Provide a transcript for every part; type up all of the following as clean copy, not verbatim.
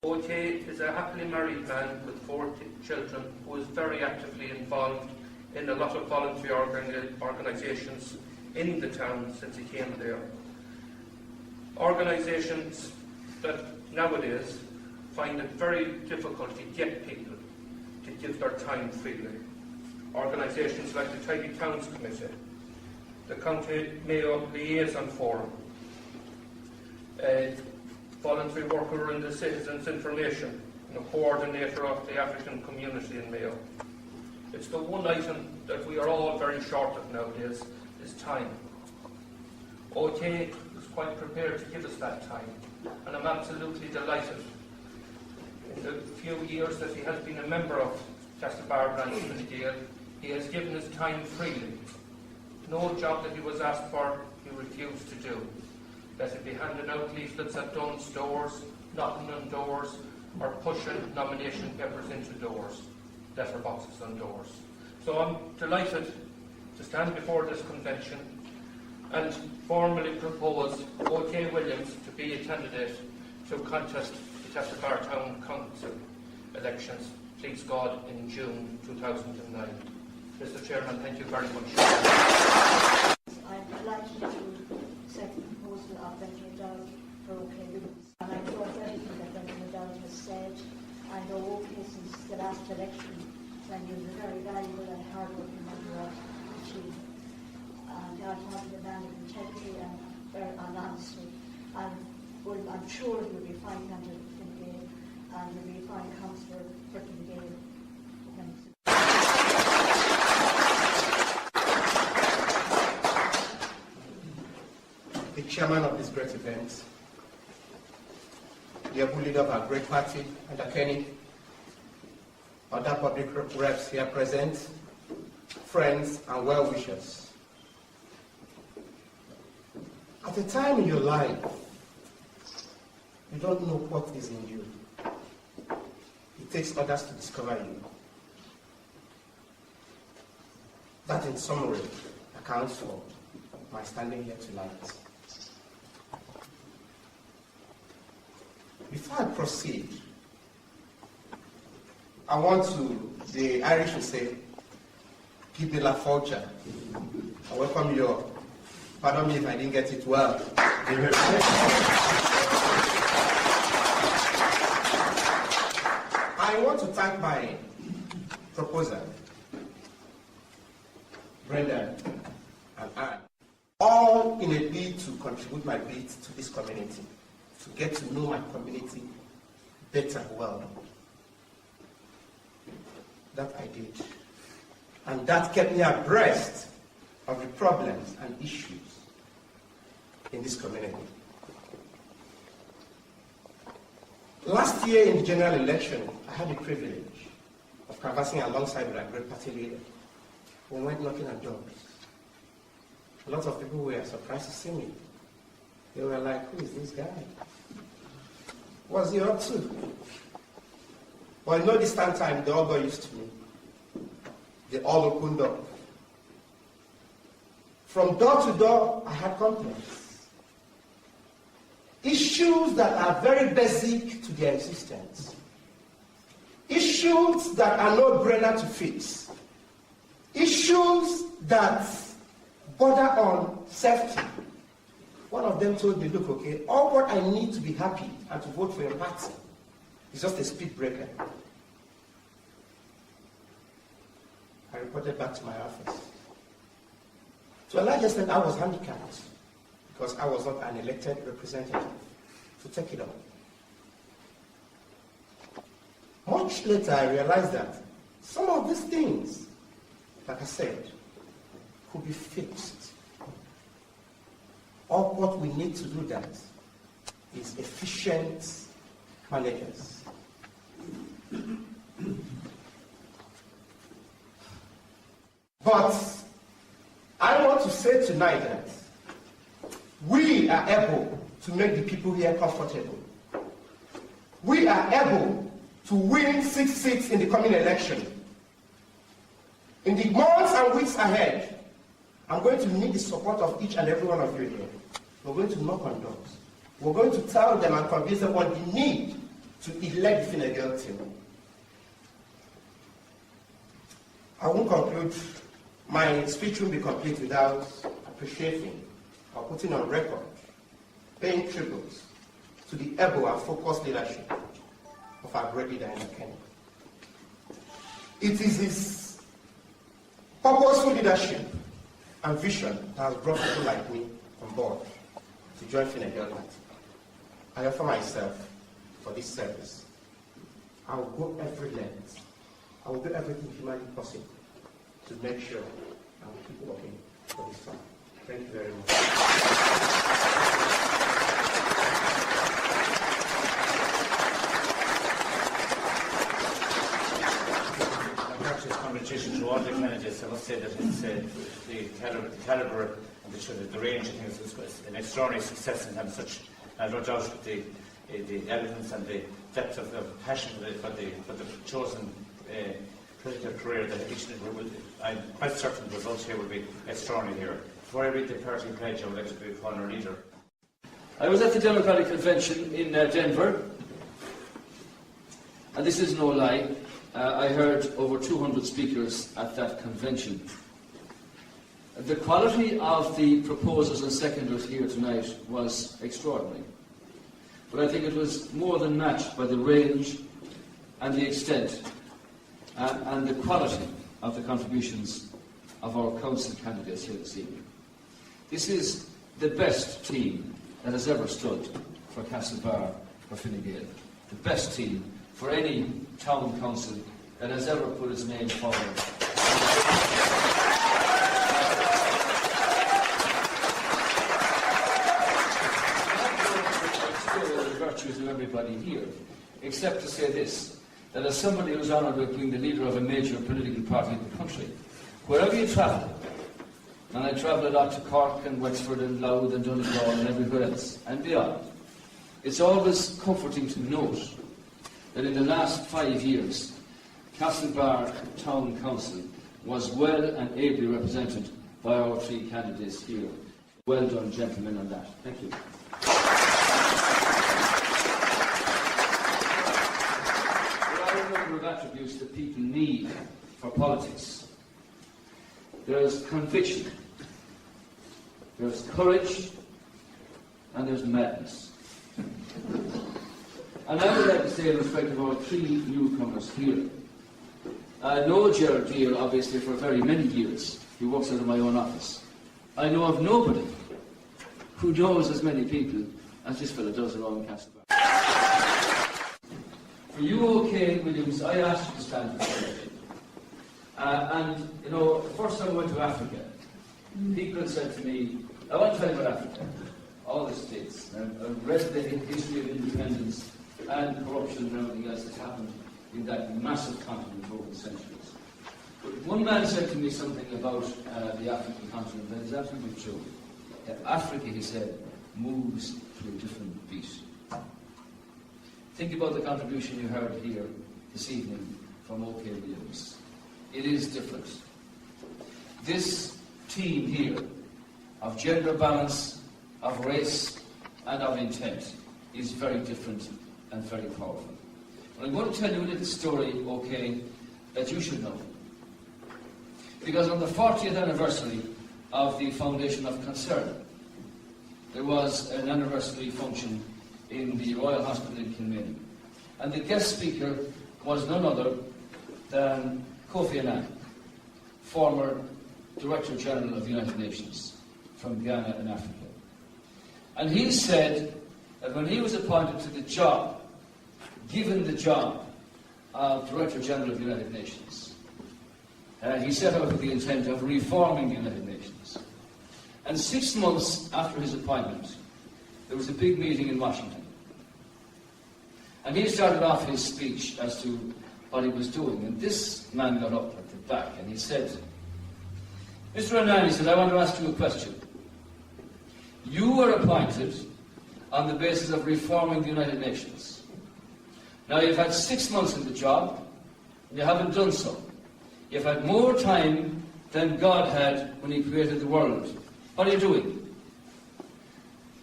Okey is a happily married man with 4 children who is very actively involved in a lot of voluntary organisations in the town since he came there. Organisations that nowadays find it very difficult to get people to give their time freely. Organisations like the Tidy Towns Committee, the County Mayo Liaison Forum, a voluntary worker in the Citizens Information, and a coordinator of the African community in Mayo. It's the one item that we are all very short of nowadays, is time. Okey is quite prepared to give us that time, and I'm absolutely delighted. In the few years that he has been a member of Castlebar branch in Gael, he has given his time freely. No job that he was asked for, he refused to do. Let it be handing out leaflets at Dunn's doors, knocking on doors, or pushing nomination papers into doors, letterboxes on doors. So I'm delighted to stand before this convention and formally propose Okey Williams to be a candidate to contest the Castlebar Town Council elections, please God, in June 2009. Mr. Chairman, thank you very much. I'm delighted to set the proposal of Benjamin Dowd for Okey Williams. And I know everything that Benjamin Dowd has said. I know Okey since the last election, and he was a very valuable and hard-working member of the team. And I thought he was a man of integrity and very honesty. And I'm sure he will be a fine candidate in Gael, and he will be a fine councillor for Gael. The chairman of this great event, the able leader of our great party, and Kenny, other public reps here present, friends and well-wishers. At a time in your life, you don't know what is in you. It takes others to discover you. That, in summary, accounts for my standing here tonight. Before I proceed, I want to, the Irish will say, give the la forja. I welcome you all. Pardon me if I didn't get it well. I want to thank my proposer, Brenda and Anne, all in a bid to contribute my bit to this community, to get to know my community better, well. That I did. And that kept me abreast of the problems and issues in this community. Last year in the general election, I had the privilege of canvassing alongside with our great party leader. We went knocking on doors. A lot of people were surprised to see me. They were like, who is this guy? What's he up to? Well, in no distant time, they all got used to me. They all opened up. From door to door, I had complaints. Issues that are very basic to their existence. Issues that are no brainer to fix. Issues that border on safety. One of them told me, look, okay, all what I need to be happy and to vote for your party is just a speed breaker. I reported back to my office. To a large extent, I was handicapped because I was not an elected representative to take it on. Much later, I realized that some of these things, like I said, could be fixed. All what we need to do that is efficient managers. But I want to say tonight that we are able to make the people here comfortable. We are able to win 6 seats in the coming election. In the months and weeks ahead, I'm going to need the support of each and every one of you here. We're going to knock on doors. We're going to tell them and convince them what they need to elect the Fine Gael team. I won't conclude, my speech won't be complete without appreciating or putting on record, paying tribute to the able and focused leadership of our great leader in Kenya. It is his purposeful leadership and vision that has brought people like me on board to join Fine Gael Party. I offer myself for this service. I will go every length. I will do everything humanly possible to make sure I will keep working for this farm. Thank you very much. Congratulations to all the candidates. I must say that it's the calibre and the range. I think it's an extraordinary success in having such, no doubt, the elegance and the depth of passion for the chosen political career that each will. I'm quite certain the results here will be extraordinary here. Before I read the party pledge, I would like to call our leader. I was at the Democratic Convention in Denver, and this is no lie. I heard over 200 speakers at that convention. The quality of the proposers and seconders here tonight was extraordinary. But I think it was more than matched by the range and the extent and the quality of the contributions of our council candidates here this evening. This is the best team that has ever stood for Castlebar or Fine Gael. The best team for any town council that has ever put its name forward. The virtues of everybody here, except to say this, that as somebody who's honoured with being the leader of a major political party in the country, wherever you travel, and I travel a lot to Cork and Wexford and Louth and Donegal and everywhere else, and beyond, it's always comforting to note that in the last 5 years, Castlebar Town Council was well and ably represented by our three candidates here. Well done, gentlemen, on that. Thank you. There are a number of attributes that people need for politics. There's conviction, there's courage, and there's madness. And I would like to say in respect of our three newcomers here, I know Gerald Deere, obviously, for very many years. He works out of my own office. I know of nobody who knows as many people as this fellow does around Castlebar. For you, Okey Williams, I asked you to stand for election. And, you know, the first time I went to Africa, people had said to me, I want to tell you about Africa, all the states. I've read the history of independence and corruption and everything else that's happened in that massive continent over the centuries. But one man said to me something about the African continent that is absolutely true. Africa, he said, moves to a different beat. Think about the contribution you heard here this evening from Okey Williams. It is different. This team here of gender balance, of race, and of intent is very different and very powerful. But I'm going to tell you a little story, Okey, that you should know. Because on the 40th anniversary of the foundation of Concern, there was an anniversary function in the Royal Hospital in Kilmainham. And the guest speaker was none other than Kofi Annan, former Director General of the United Nations from Ghana in Africa. And he said that when he was appointed to the job, given the job of Director General of the United Nations, he set out with the intent of reforming the United Nations. And 6 months after his appointment, there was a big meeting in Washington. And he started off his speech as to what he was doing. And this man got up at the back and he said, Mr. Annan, he said, I want to ask you a question. You were appointed on the basis of reforming the United Nations. Now you've had 6 months in the job, and you haven't done so. You've had more time than God had when he created the world. What are you doing?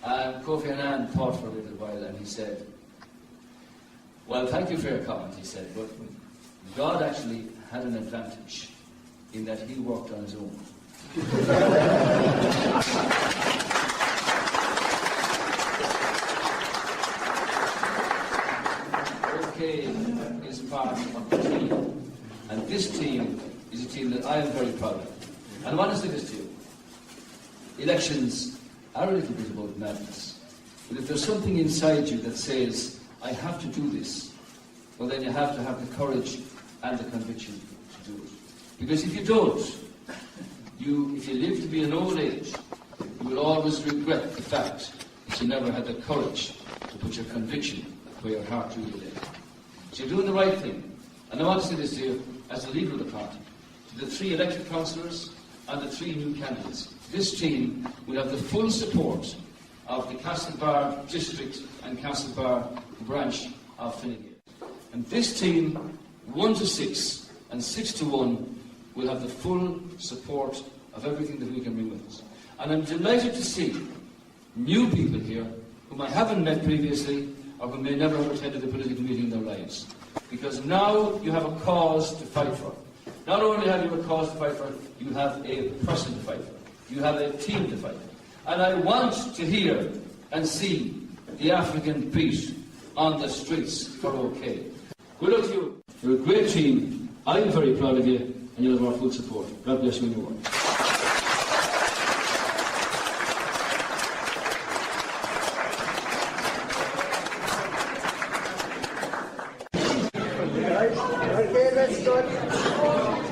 And Kofi Annan thought for a little while and he said, Well, thank you for your comment, he said, but God actually had an advantage in that he worked on his own. Okey is part of the team, and this team is a team that I am very proud of. And I want to say this to you. Elections are a little bit about madness. But if there's something inside you that says, I have to do this, well then you have to have the courage and the conviction to do it. Because if you don't, if you live to be an old age, you will always regret the fact that you never had the courage to put your conviction where your heart really lay. So you're doing the right thing. And I want to say this to you, as the leader of the party, to the 3 elected councillors and the 3 new candidates. This team will have the full support of the Castlebar district and Castlebar branch of Fine Gael. And this team, 1 to 6 and 6 to 1, will have the full support of everything that we can bring with us. And I'm delighted to see new people here whom I haven't met previously or who may never have attended a political meeting in their lives. Because now you have a cause to fight for. Not only have you a cause to fight for, you have a person to fight for. You have a team to fight for. And I want to hear and see the African beat on the streets for Okey. Good luck to you. You're a great team. I'm very proud of you, and you'll have our full support. God bless you in your work. Okay, let's start.